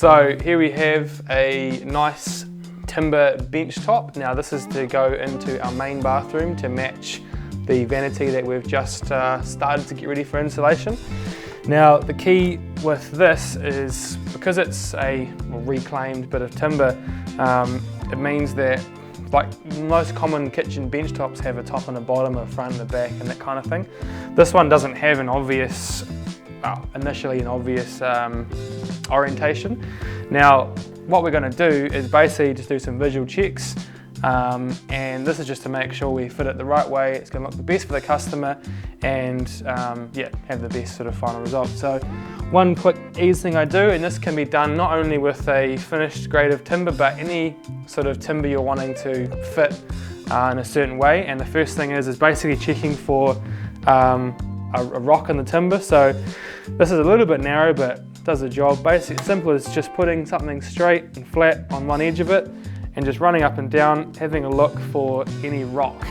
So here we have a nice timber bench top. Now this is to go into our main bathroom to match the vanity that we've just started to get ready for installation. Now the key with this is because it's a reclaimed bit of timber, it means that like most common kitchen bench tops have a top and a bottom, a front and a back and that kind of thing. This one doesn't have an obvious, initially an obvious orientation. Now what we're going to do is basically just do some visual checks, and this is just to make sure we fit it the right way, it's going to look the best for the customer, and yeah, have the best sort of final result. So one quick ease thing I do, and this can be done not only with a finished grade of timber but any sort of timber you're wanting to fit in a certain way, and the first thing is basically checking for a rock in the timber. So this is a little bit narrow but does the job. Basically it's simple as just putting something straight and flat on one edge of it and just running up and down, having a look for any rock.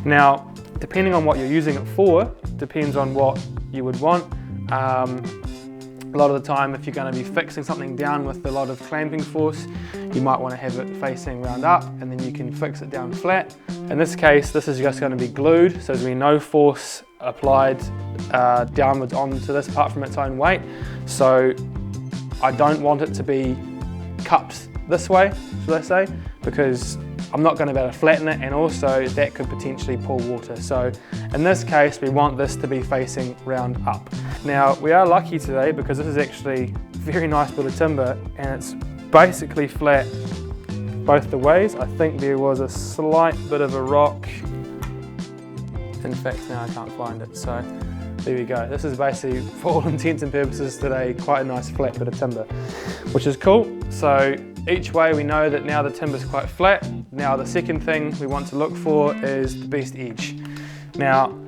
Now depending on what you're using it for, depends on what you would want. A lot of the time if you're going to be fixing something down with a lot of clamping force, you might want to have it facing round up and then you can fix it down flat. In this case this is just going to be glued, so there's going to be no force applied downwards onto this apart from its own weight. So I don't want it to be cupped this way, should I say, because I'm not going to be able to flatten it, and also that could potentially pull water. So in this case we want this to be facing round up. Now we are lucky today because this is actually a very nice bit of timber and it's basically flat both the ways. I think there was a slight bit of a rock. In fact now I can't find it, so there we go. This is basically, for all intents and purposes today, quite a nice flat bit of timber, which is cool. So each way we know that now the timber's quite flat. Now the second thing we want to look for is the best edge. Now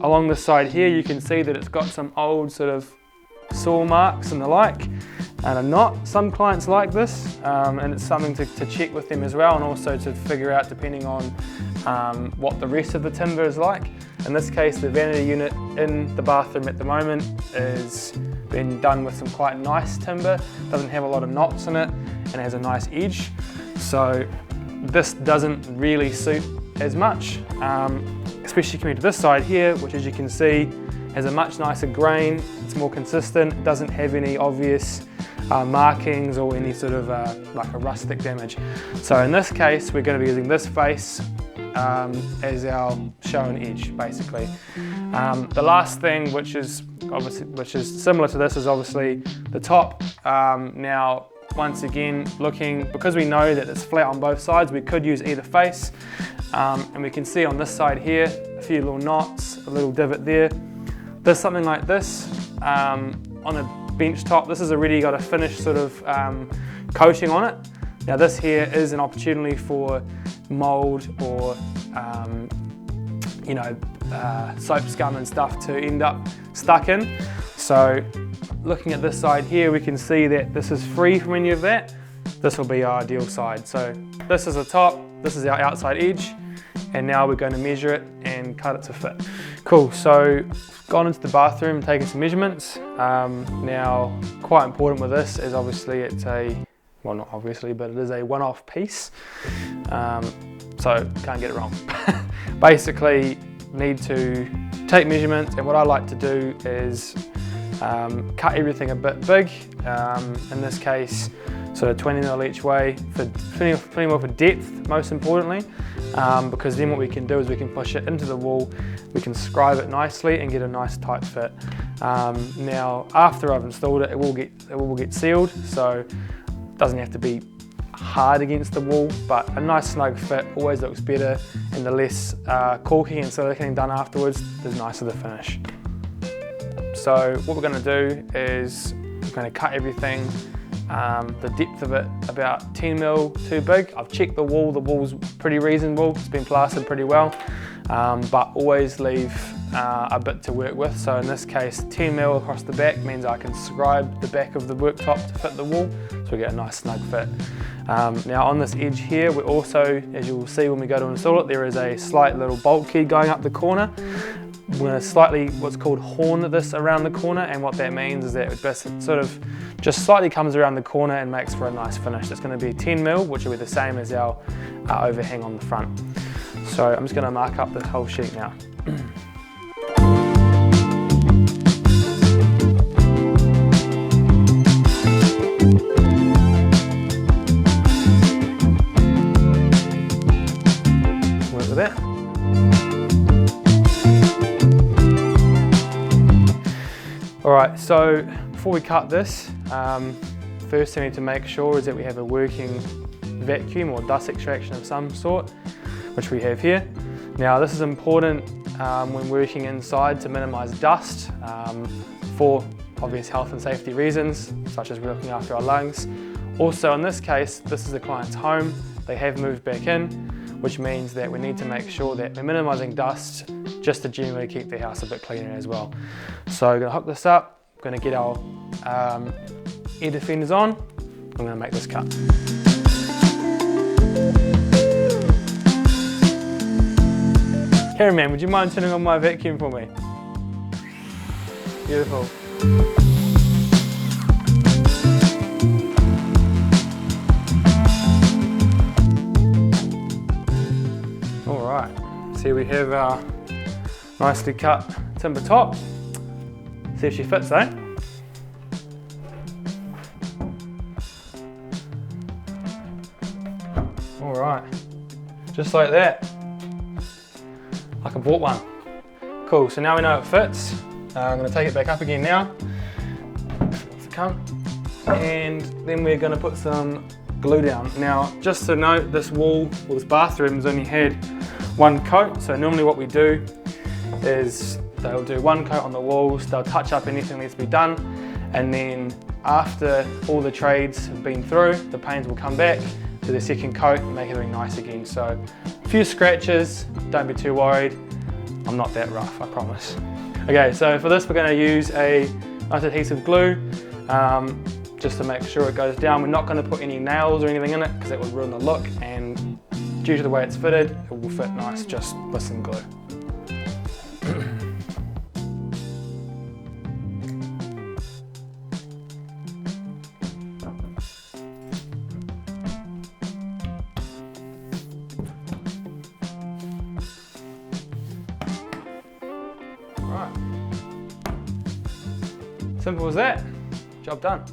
along the side here you can see that it's got some old sort of saw marks and the like, and are not. Some clients like this, and it's something to check with them as well, and also to figure out depending on what the rest of the timber is like. In this case the vanity unit in the bathroom at the moment is been done with some quite nice timber, doesn't have a lot of knots in it and has a nice edge, so this doesn't really suit as much, especially coming to this side here, which as you can see has a much nicer grain, it's more consistent, it doesn't have any obvious markings or any sort of like a rustic damage. So in this case we're going to be using this face as our shown edge basically. The last thing which is similar to this is obviously the top. Now once again because we know that it's flat on both sides, we could use either face, and we can see on this side here a few little knots, a little divot there. There's something like this on a bench top. This has already got a finished sort of coating on it. Now this here is an opportunity for mould or soap scum and stuff to end up stuck in. So looking at this side here we can see that this is free from any of that. This will be our ideal side. So this is the top, this is our outside edge, and now we're going to measure it and cut it to fit. Cool, so gone into the bathroom, taken some measurements. Now quite important with this is obviously it's a, well not obviously, but it is a one-off piece, so can't get it wrong. Basically need to take measurements, and what I like to do is cut everything a bit big, in this case sort of 20 mil each way, for 20 mil for depth most importantly, because then what we can do is we can push it into the wall, we can scribe it nicely and get a nice tight fit. Now after I've installed it, it will get sealed, so it doesn't have to be hard against the wall, but a nice snug fit always looks better, and the less caulking and siliconing done afterwards, the nicer the finish. So what we're going to do is we're going to cut everything, the depth of it about 10 mil too big. I've checked the wall's pretty reasonable, it's been plastered pretty well, but always leave a bit to work with. So in this case 10 mil across the back means I can scribe the back of the worktop to fit the wall, so we get a nice snug fit. Now on this edge here, we also, as you will see when we go to install it, there is a slight little bulkhead going up the corner. I'm going to slightly what's called horn this around the corner, and what that means is that it sort of just slightly comes around the corner and makes for a nice finish. It's going to be 10mm, which will be the same as our overhang on the front. So I'm just going to mark up this whole sheet now. Work with that. Alright, so before we cut this, first thing we need to make sure is that we have a working vacuum or dust extraction of some sort, which we have here. Now this is important when working inside to minimise dust for obvious health and safety reasons, such as we're looking after our lungs. Also in this case, this is the client's home. They have moved back in, which means that we need to make sure that we're minimising dust just to generally keep the house a bit cleaner as well. So I'm going to hook this up, I'm going to get our air defenders on, I'm going to make this cut. Cameraman, would you mind turning on my vacuum for me? Beautiful. Alright, so here we have our nicely cut timber top. See if she fits though. Alright, just like that. Like I bought one. Cool, so now we know it fits. I'm going to take it back up again now. And then we're going to put some glue down. Now, just to note, this wall, or this bathroom's only had one coat. So normally what we do is they'll do one coat on the walls, they'll touch up anything that needs to be done, and then after all the trades have been through, the painters will come back, do the second coat and make everything nice again. So a few scratches, don't be too worried. I'm not that rough, I promise. Okay, so for this we're going to use a nice adhesive glue just to make sure it goes down. We're not going to put any nails or anything in it because that would ruin the look, and due to the way it's fitted, it will fit nice just with some glue. Right. Simple as that. Job done.